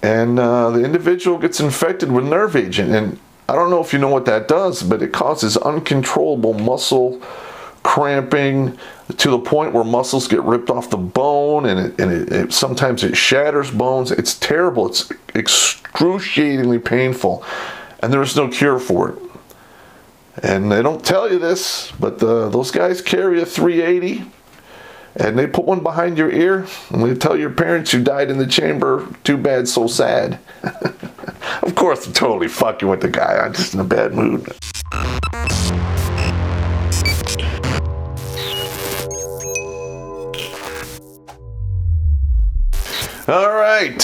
and the individual gets infected with nerve agent. And I don't know if you know what that does, but it causes uncontrollable muscle cramping to the point where muscles get ripped off the bone, and it sometimes it shatters bones. It's terrible. It's excruciatingly painful, and there is no cure for it. And they don't tell you this, but those guys carry a 380, and they put one behind your ear, and they tell your parents you died in the chamber. Too bad, so sad. Of course, I'm totally fucking with the guy. I'm just in a bad mood. All right,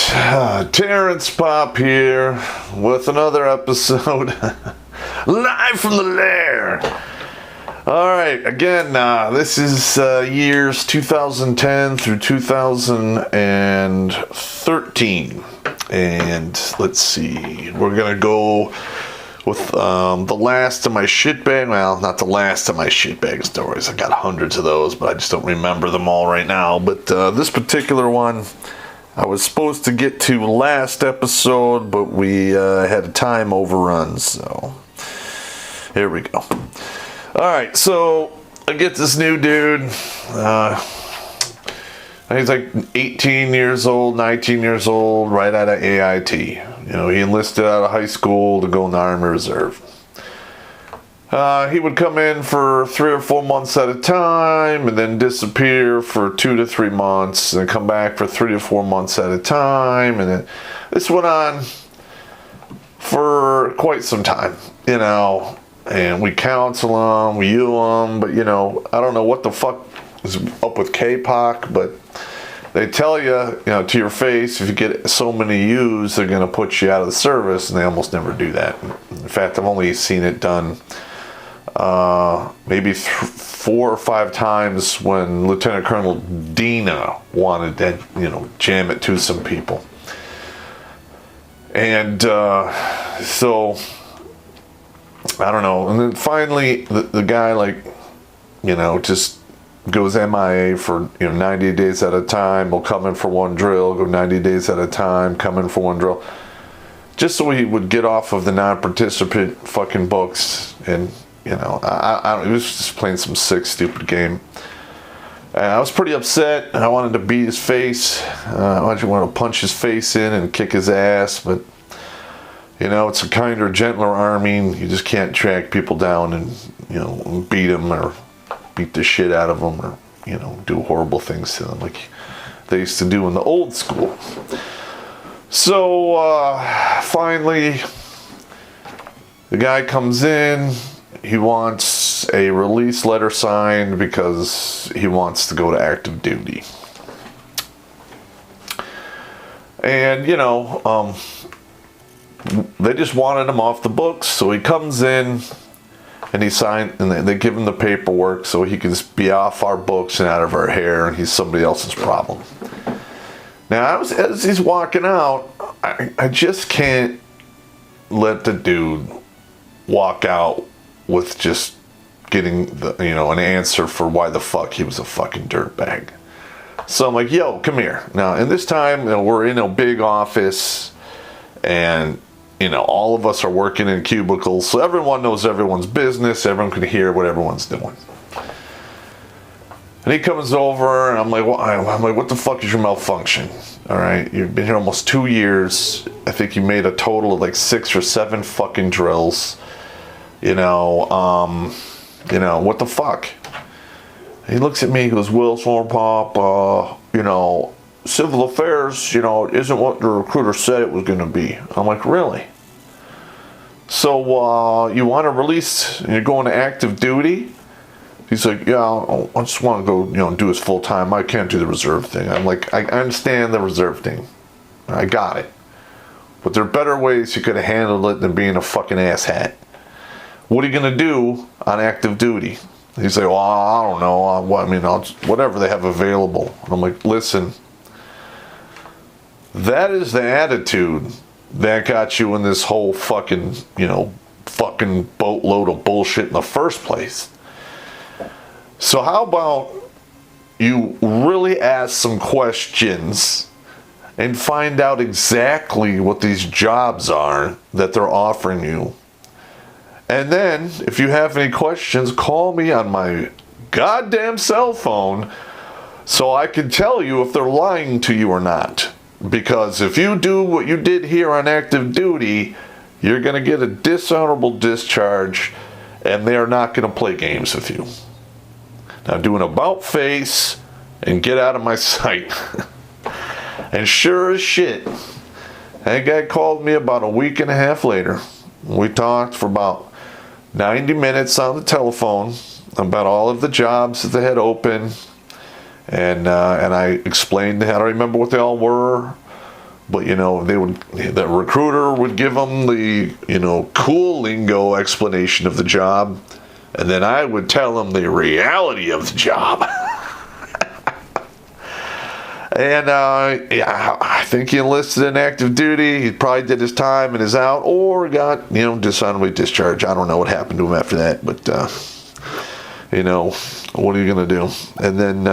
Terrence Popp here with another episode, live from the Lair. All right, again, this is years 2010 through 2013, and let's see, we're gonna go with the last of my shitbag. Well, not the last of my shitbag stories. I got hundreds of those, but I just don't remember them all right now. But this particular one, I was supposed to get to last episode, but we had a time overrun, so here we go. Alright, so I get this new dude. He's like 18 years old, 19 years old, right out of AIT. You know, he enlisted out of high school to go in the Army Reserve. He would come in for 3 or 4 months at a time, and then disappear for 2 to 3 months, and come back for 3 to 4 months at a time, and then this went on for quite some time, you know. And we counsel him, we heal him, but you know, I don't know what the fuck is up with K-Poc, but they tell you, you know, to your face, if you get so many U's, they're gonna put you out of the service, and they almost never do that. In fact, I've only seen it done maybe 4 or 5 times when Lieutenant Colonel Dina wanted to, you know, jam it to some people. And so I don't know. And then finally the guy, like, you know, just goes MIA for, you know, 90 days at a time. Will come in for one drill, go 90 days at a time, come in for one drill, just so he would get off of the non-participant fucking books. And you know, I don't, he was just playing some sick, stupid game. And I was pretty upset. I wanted to beat his face. I wanted to punch his face in and kick his ass. But, you know, it's a kinder, gentler army. You just can't track people down and, you know, beat them or beat the shit out of them or, you know, do horrible things to them like they used to do in the old school. So, finally, the guy comes in. He wants a release letter signed because he wants to go to active duty. And, you know, they just wanted him off the books, so he comes in and he signed, and they give him the paperwork so he can just be off our books and out of our hair, and he's somebody else's problem. Now, as he's walking out, I just can't let the dude walk out with just getting the, you know, an answer for why the fuck he was a fucking dirtbag. So I'm like, yo, come here. Now, and this time, you know, we're in a big office, and, you know, all of us are working in cubicles, so everyone knows everyone's business, everyone can hear what everyone's doing. And he comes over, and I'm like, what the fuck is your malfunction? All right, you've been here almost 2 years. I think you made a total of like 6 or 7 fucking drills. You know, what the fuck? He looks at me, he goes, "Will Popp, you know, civil affairs, you know, isn't what the recruiter said it was going to be." I'm like, really? So, you want to release, and you're going to active duty? He's like, yeah, I just want to go, you know, do this full time. I can't do the reserve thing. I'm like, I understand the reserve thing. I got it. But there are better ways you could have handled it than being a fucking asshat. What are you going to do on active duty? He's like, well, I don't know. Whatever they have available. And I'm like, listen, that is the attitude that got you in this whole fucking, you know, fucking boatload of bullshit in the first place. So how about you really ask some questions and find out exactly what these jobs are that they're offering you. And then, if you have any questions, call me on my goddamn cell phone so I can tell you if they're lying to you or not. Because if you do what you did here on active duty, you're going to get a dishonorable discharge, and they're not going to play games with you. Now do an about face and get out of my sight. And sure as shit, that guy called me about a week and a half later. We talked for about 90 minutes on the telephone about all of the jobs that they had open, and I explained, I don't remember what they all were, but the recruiter would give them the cool lingo explanation of the job, and then I would tell them the reality of the job. And I think he enlisted in active duty. He probably did his time and is out, or got dishonorably discharged. I don't know what happened to him after that, but what are you gonna do? And then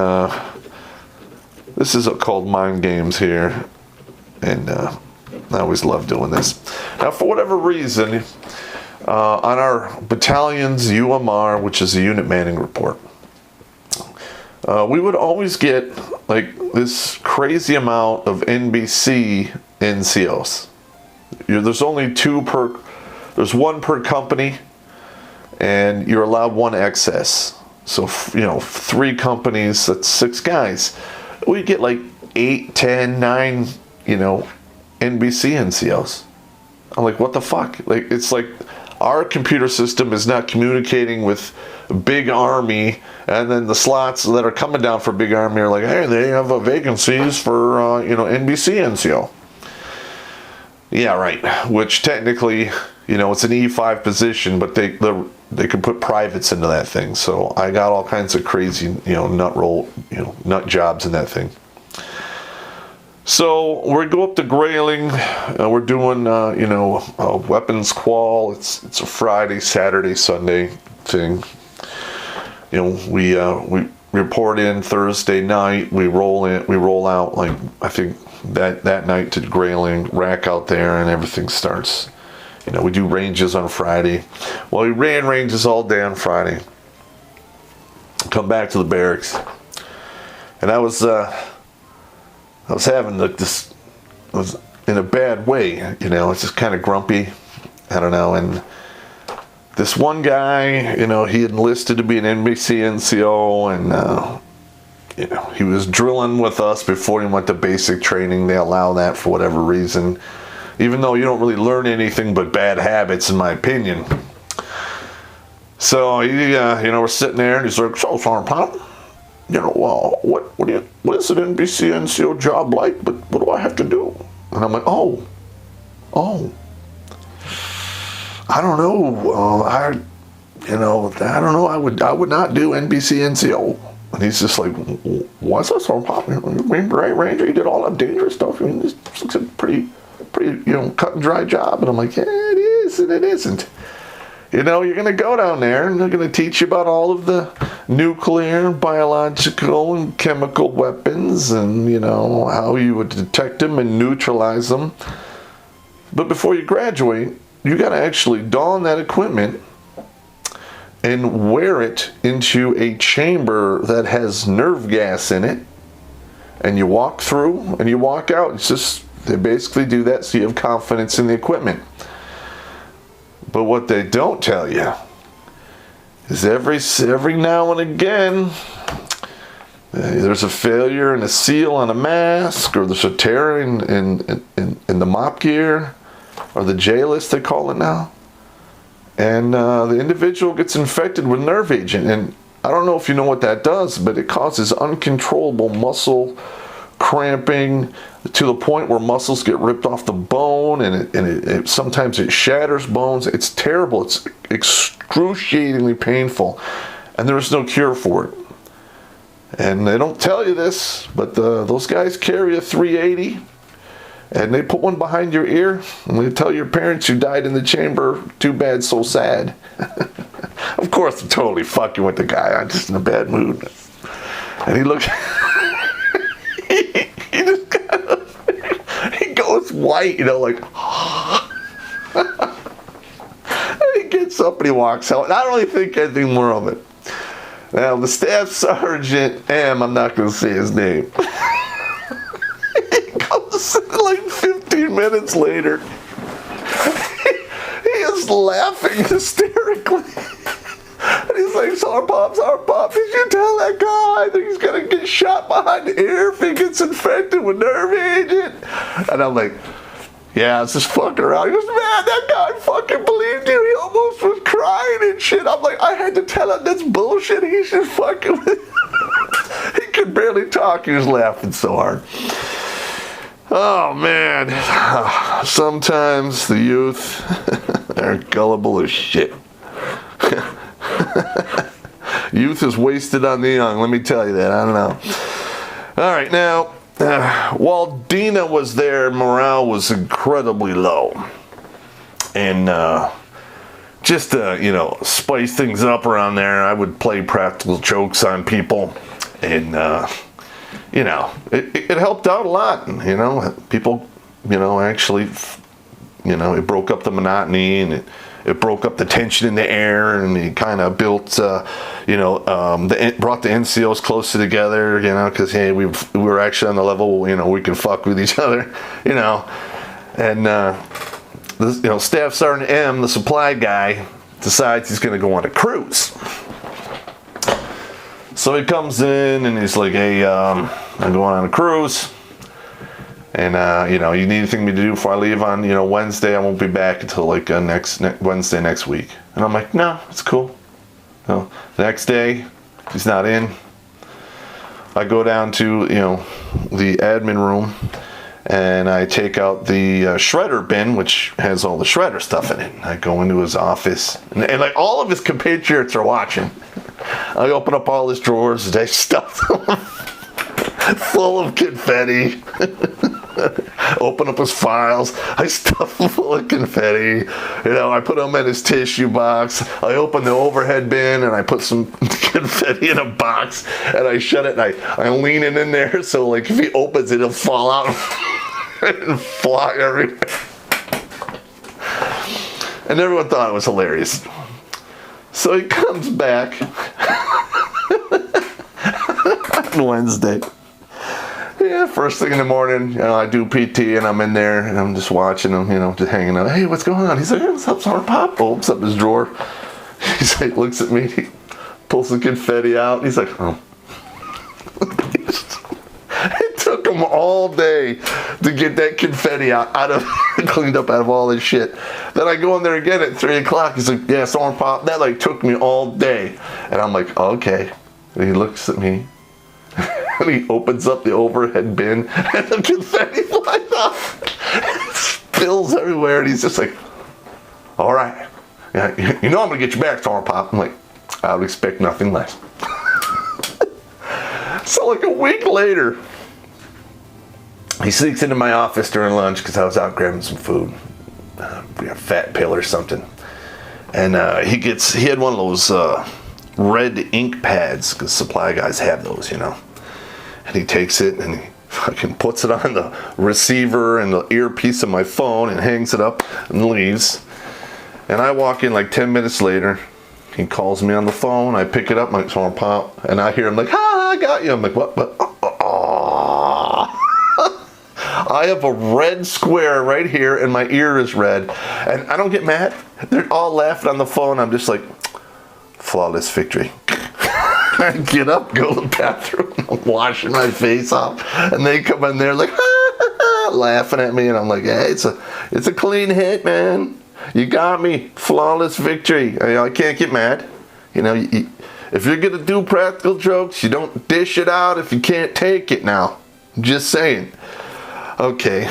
this is called mind games here, and I always love doing this. Now, for whatever reason, on our battalion's UMR, which is a unit manning report, we would always get this crazy amount of NBC NCOs. There's only there's one per company, and you're allowed one excess. So, 3 companies, that's 6 guys. We get 8, 10, 9, NBC NCOs. I'm like, what the fuck? It's like our computer system is not communicating with Big Army, and then the slots that are coming down for Big Army are like, hey, they have vacancies for NBC NCO. Yeah, right. Which technically, it's an E5 position, but they could put privates into that thing. So I got all kinds of crazy nut jobs in that thing. So we go up to Grayling. We're doing a weapons qual. It's a Friday, Saturday, Sunday thing. We report in Thursday night. We roll out I think that night to Grayling, rack out there, and everything starts. We do ranges on Friday. Well, we ran ranges all day on Friday. Come back to the barracks, and I was having this. I was in a bad way. It's just kind of grumpy. I don't know, and this one guy, he had enlisted to be an NBC NCO, and he was drilling with us before he went to basic training. They allow that for whatever reason, even though you don't really learn anything but bad habits, in my opinion. So we're sitting there, and he's like, "So, Sergeant Popp, what is an NBC NCO job like? But what do I have to do?" And I'm like, oh. I don't know. I don't know. I would not do NBC NCO. And he's just like, "What's that, Sergeant Popp? Right, Ranger, you did all that dangerous stuff. This looks like a pretty, cut and dry job." And I'm like, "Yeah, it is, and it isn't. You're going to go down there, and they're going to teach you about all of the nuclear, biological, and chemical weapons, and how you would detect them and neutralize them. But before you graduate, you got to actually don that equipment and wear it into a chamber that has nerve gas in it, and you walk through and you walk out. They basically do that so you have confidence in the equipment. But what they don't tell you is every now and again there's a failure in a seal on a mask, or there's a tear in the mop gear, or the J-list they call it now, and the individual gets infected with nerve agent. And I don't know if you know what that does, but it causes uncontrollable muscle cramping to the point where muscles get ripped off the bone, and it sometimes it shatters bones. It's terrible. It's excruciatingly painful, and there is no cure for it. And they don't tell you this, but those guys carry a 380, and they put one behind your ear, and they tell your parents you died in the chamber. Too bad, so sad. Of course, I'm totally fucking with the guy. I'm just in a bad mood. And he looks... he just kind of... just white, you know, like. He gets up and he walks out. And I don't really think anything more of it. Now, the staff sergeant, I'm not going to say his name. He comes in like 15 minutes later. He is laughing hysterically. And he's like, Sergeant Popp, did you tell that guy that he's going to get shot behind the ear if he gets infected with nerve agent? And I'm like, yeah, I was just fucking around. He goes, man, that guy fucking believed you. He almost was crying and shit. I'm like, I had to tell him that's bullshit. He's just fucking with He could barely talk. He was laughing so hard. Oh, man. Sometimes the youth are gullible as shit. Youth is wasted on the young. Let me tell you that. I don't know. All right, now. While Dina was there, morale was incredibly low. And just to, spice things up around there, I would play practical jokes on people. And, it helped out a lot. People, actually, it broke up the monotony and it broke up the tension in the air, and it kind of built, brought the NCOs closer together, because, hey, we were actually on the level, we could fuck with each other, And, Staff Sergeant M, the supply guy, decides he's going to go on a cruise. So he comes in and he's like, hey, I'm going on a cruise. And, you need anything to do before I leave on, Wednesday? I won't be back until, next Wednesday next week. And I'm like, no, it's cool. The next day, he's not in. I go down to, the admin room, and I take out the shredder bin, which has all the shredder stuff in it. I go into his office, and all of his compatriots are watching. I open up all his drawers, and I stuff them full of confetti. Open up his files. I stuff him full of confetti. I put him in his tissue box. I open the overhead bin and I put some confetti in a box and I shut it and I lean it in there so if he opens it, it'll fall out and fly everywhere. And everyone thought it was hilarious. So he comes back on Wednesday. Yeah, first thing in the morning, I do PT and I'm in there and I'm just watching him, just hanging out. Hey, what's going on? He's like, hey, what's up, Sergeant Popp? Opens up his drawer. He's like, looks at me, he pulls the confetti out. He's like, oh. It took him all day to get that confetti cleaned up out of all this shit. Then I go in there again at 3 o'clock. He's like, yeah, Sergeant Popp, that took me all day. And I'm like, okay. And he looks at me. And he opens up the overhead bin, and the confetti flies off. It spills everywhere, and he's just like, all right. Yeah, I'm going to get you back, Sergeant Popp. I'm like, I would expect nothing less. So a week later, he sneaks into my office during lunch because I was out grabbing some food. We got a fat pill or something. And he had one of those red ink pads, because supply guys have those, And he takes it and he fucking puts it on the receiver and the earpiece of my phone and hangs it up and leaves. And I walk in 10 minutes later. He calls me on the phone. I pick it up, my Sergeant Popp, and I hear him I got you. I'm like, what? Oh. I have a red square right here and my ear is red. And I don't get mad. They're all laughing on the phone. I'm just like, flawless victory. I get up, go to the bathroom, I'm washing my face off, and they come in there laughing at me, and I'm like, hey, it's a clean hit, man. You got me. Flawless victory. I can't get mad. If you're gonna do practical jokes, you don't dish it out if you can't take it now. I'm just saying. Okay.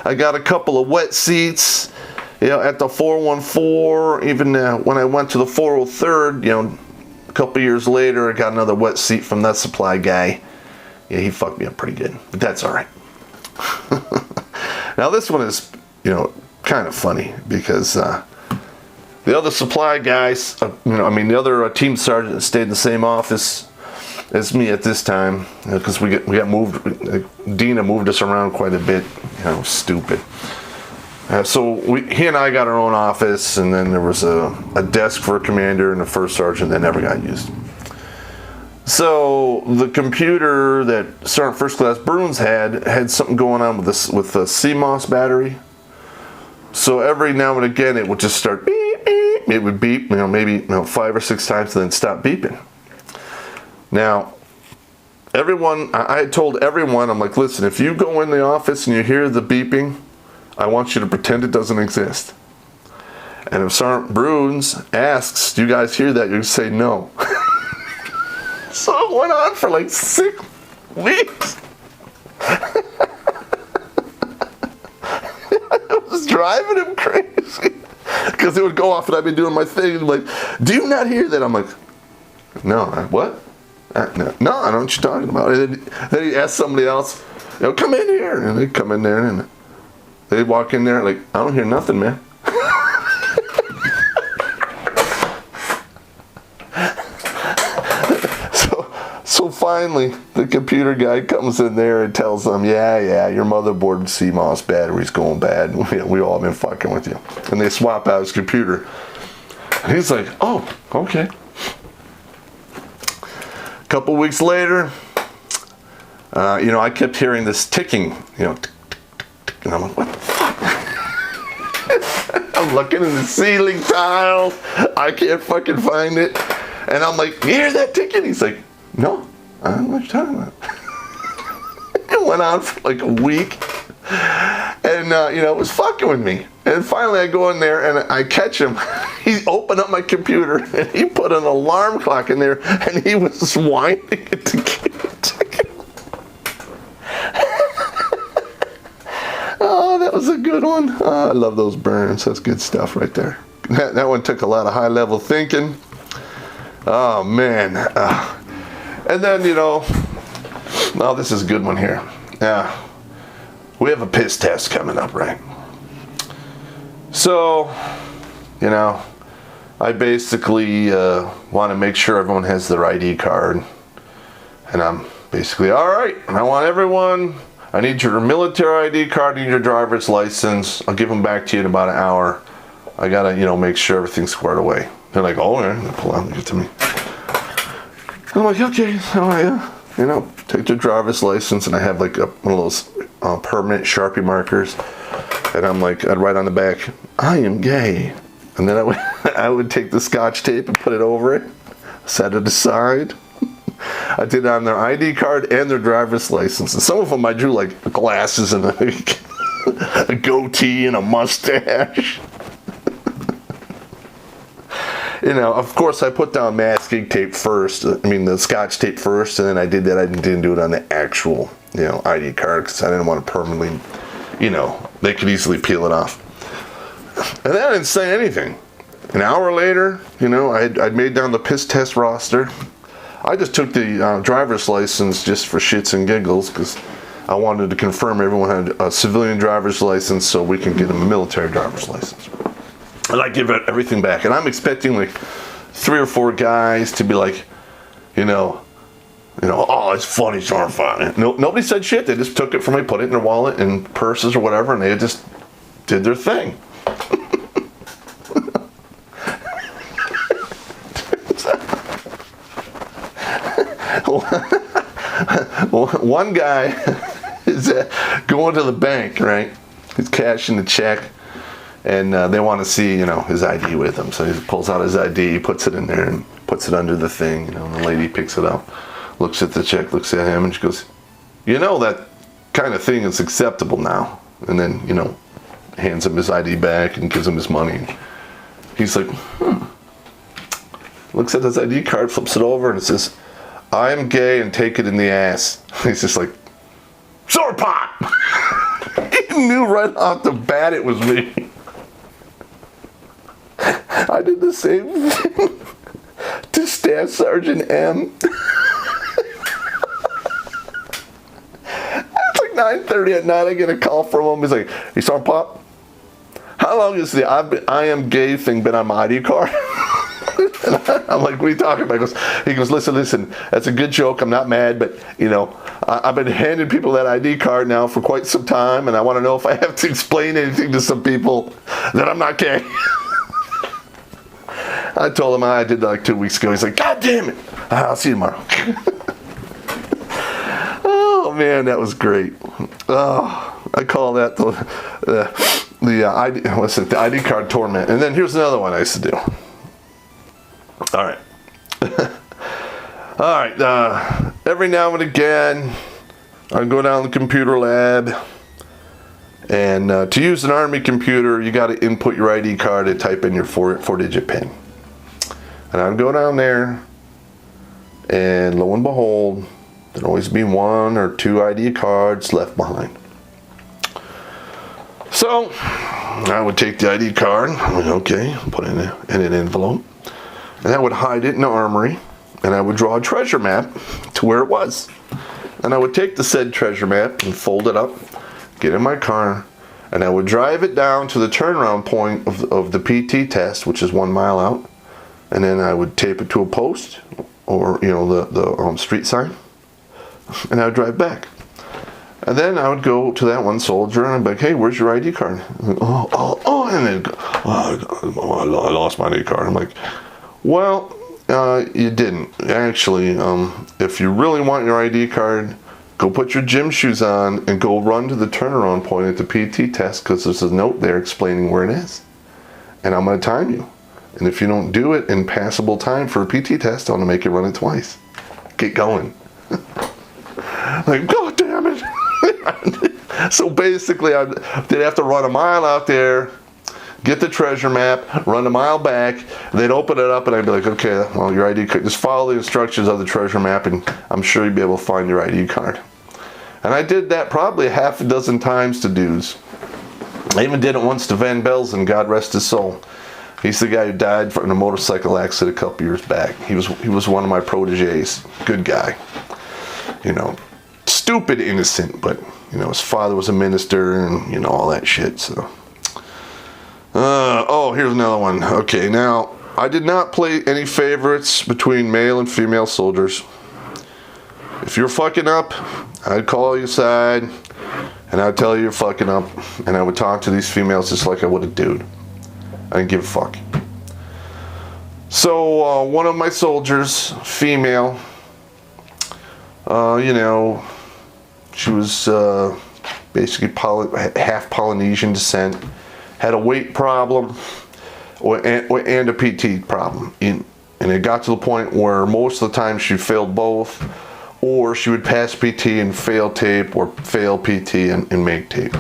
I got a couple of wet seats, at the 414, even when I went to the 403rd, a couple years later, I got another wet seat from that supply guy. Yeah, he fucked me up pretty good, but that's all right. Now this one is, kind of funny because the other supply guys, the other team sergeant stayed in the same office. It's me at this time, because we got moved. Dina moved us around quite a bit. Stupid. So he and I got our own office, and then there was a desk for a commander and a first sergeant that never got used. So the computer that Sergeant First Class Bruins had something going on with the CMOS battery. So every now and again it would just start beep, beep. It would beep, maybe 5 or 6 times, and then stop beeping. Now, I had told everyone, I'm like, listen, if you go in the office and you hear the beeping, I want you to pretend it doesn't exist. And if Sergeant Bruins asks, do you guys hear that? You say no. So it went on for like 6 weeks. It was driving him crazy. Because it would go off and I'd be doing my thing. And like, do you not hear that? I'm like, no, what? No, I don't know what you're talking about. And then he asked somebody else, come in here. And they'd come in there and they'd walk in there like, I don't hear nothing, man. So finally, the computer guy comes in there and tells them, yeah, your motherboard CMOS battery's going bad. We all been fucking with you. And they swap out his computer. And he's like, oh, okay. A couple weeks later, I kept hearing this ticking, and I'm like, what the fuck? I'm looking in the ceiling tiles. I can't fucking find it. And I'm like, you hear that ticking? He's like, no, I don't know what you're talking about. It went on for like a week. And, it was fucking with me. And finally I go in there and I catch him. He opened up my computer and he put an alarm clock in there and he was winding it to keep it ticking. Oh, that was a good one. Oh, I love those burns. That's good stuff right there. That one took a lot of high-level thinking. Oh, man. And then, this is a good one here. Yeah. We have a piss test coming up, right? So, I basically want to make sure everyone has their ID card. And I'm basically, all right, I want everyone, I need your military ID card, I need your driver's license. I'll give them back to you in about an hour. I got to, make sure everything's squared away. They're like, oh, yeah, they pull out and give it to me. I'm like, okay, all right, take their driver's license, and I have like one of those permanent Sharpie markers, and I'm like, I'd write on the back, I am gay, and then I would take the Scotch tape and put it over it, set it aside. I did it on their ID card and their driver's license, and some of them I drew like glasses and a goatee and a mustache. Of course, I put down masking tape first. The Scotch tape first, and then I did that. I didn't do it on the actual, ID card because I didn't want to permanently, they could easily peel it off. And then I didn't say anything. An hour later, I'd made down the piss test roster. I just took the driver's license just for shits and giggles because I wanted to confirm everyone had a civilian driver's license so we can get them a military driver's license. And I give everything back. And I'm expecting like 3 or 4 guys to be like, oh, it's funny, it's not funny. No, nobody said shit. They just took it from me, put it in their wallet and purses or whatever, and they just did their thing. One guy is going to the bank, right? He's cashing the check. And they want to see, his ID with him. So he pulls out his ID, puts it in there, and puts it under the thing. And the lady picks it up, looks at the check, looks at him, and she goes, that kind of thing is acceptable now. And then, hands him his ID back and gives him his money. He's like, looks at his ID card, flips it over, and it says, I am gay and take it in the ass. He's just like, Sour pot! He knew right off the bat it was me. I did the same thing to Staff Sergeant M. It's like 9:30 at night. I get a call from him. He's like, "Hey, Sergeant Popp, how long has the I am gay thing been on my ID card?" And I'm like, what are you talking about? He goes, listen, that's a good joke. I'm not mad, but, I've been handing people that ID card now for quite some time, and I want to know if I have to explain anything to some people that I'm not gay. I told him I did that like 2 weeks ago. He's like, God damn it. I'll see you tomorrow. Oh, man, that was great. Oh, I call that the ID card torment. And then here's another one I used to do. All right. All right. Every now and again, I go down to the computer lab. And to use an Army computer, you got to input your ID card and type in your four-digit PIN. And I'd go down there, and lo and behold, there'd always be 1 or 2 ID cards left behind. So I would take the ID card, okay, put it in an envelope, and I would hide it in the armory, and I would draw a treasure map to where it was. And I would take the said treasure map and fold it up, get in my car, and I would drive it down to the turnaround point of the PT test, which is 1 mile out. And then I would tape it to a post or, the street sign. And I would drive back. And then I would go to that one soldier and I'd be like, hey, where's your ID card? And then, I lost my ID card. I'm like, well, you didn't. Actually, if you really want your ID card, go put your gym shoes on and go run to the turnaround point at the PT test, because there's a note there explaining where it is. And I'm going to time you. And if you don't do it in passable time for a PT test, I'm going to make you run it twice. Get going. Like, God damn it. So basically, they'd have to run a mile out there, get the treasure map, run a mile back. They'd open it up, and I'd be like, okay, well, your ID card, just follow the instructions of the treasure map, and I'm sure you'd be able to find your ID card. And I did that probably 6 times to dudes. I even did it once to Van Belzen, God rest his soul. He's the guy who died in a motorcycle accident a couple years back. He was one of my proteges. Good guy. Stupid innocent, but his father was a minister and all that shit. So, here's another one. Okay, now I did not play any favorites between male and female soldiers. If you're fucking up, I'd call you aside and I'd tell you you're fucking up, and I would talk to these females just like I would a dude. I didn't give a fuck. So one of my soldiers, female, she was basically half Polynesian descent, had a weight problem and a PT problem. And it got to the point where most of the time she failed both, or she would pass PT and fail tape, or fail PT and make tape.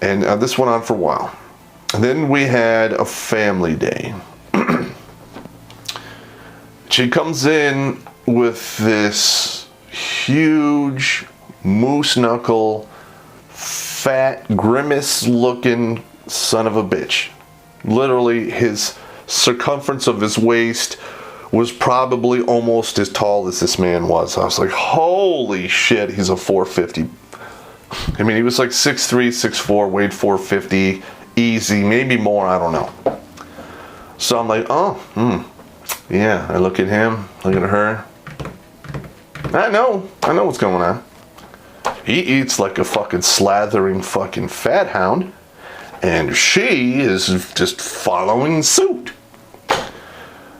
And this went on for a while. And then we had a family day. She comes in with this huge moose knuckle, fat, grimace-looking son of a bitch. Literally, his circumference of his waist was probably almost as tall as this man was. I was like, holy shit, he's a 450. I mean, he was like 6'3", 6'4", weighed 450, easy, maybe more, I don't know. So I'm like, yeah, I look at him, look at her. I know what's going on. He eats like a fucking slathering fucking fat hound, and she is just following suit.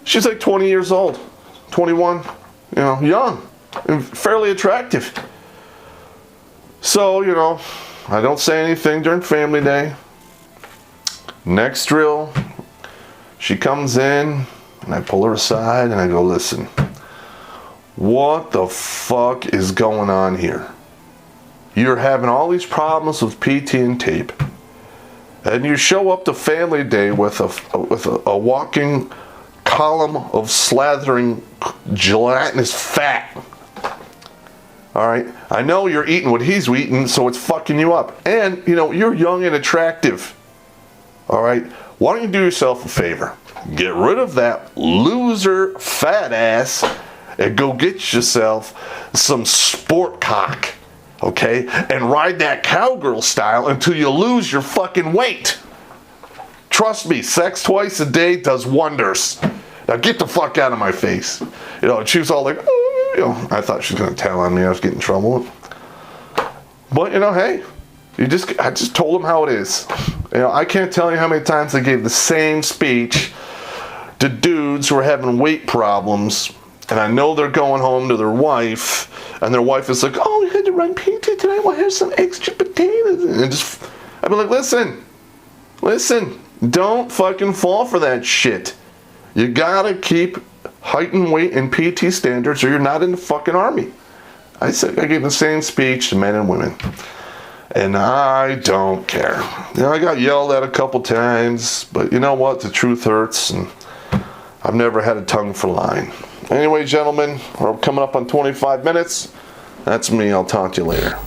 She's like 20 years old, 21, young, and fairly attractive. So, I don't say anything during family day. Next drill, she comes in, and I pull her aside, and I go, listen, what the fuck is going on here? You're having all these problems with PT and tape, and you show up to family day with a walking column of slathering gelatinous fat. All right, I know you're eating what he's eating, so it's fucking you up. And, you're young and attractive. All right, why don't you do yourself a favor? Get rid of that loser fat ass and go get yourself some sport cock, okay? And ride that cowgirl style until you lose your fucking weight. Trust me, sex twice a day does wonders. Now get the fuck out of my face. You know, and she was all like, oh, you know, I thought she was going to tell on me. I was getting in trouble. But, you know, hey, I just told them how it is. You know, I can't tell you how many times I gave the same speech to dudes who are having weight problems, and I know they're going home to their wife, and their wife is like, oh, you had to run PT today? Well, here's some extra potatoes. And just, I'd be like, listen, don't fucking fall for that shit. You gotta keep heightened weight and PT standards, or you're not in the fucking army. I gave the same speech to men and women. And I don't care. You know, I got yelled at a couple times, but you know what? The truth hurts, and I've never had a tongue for lying. Anyway, gentlemen, we're coming up on 25 minutes. That's me. I'll talk to you later.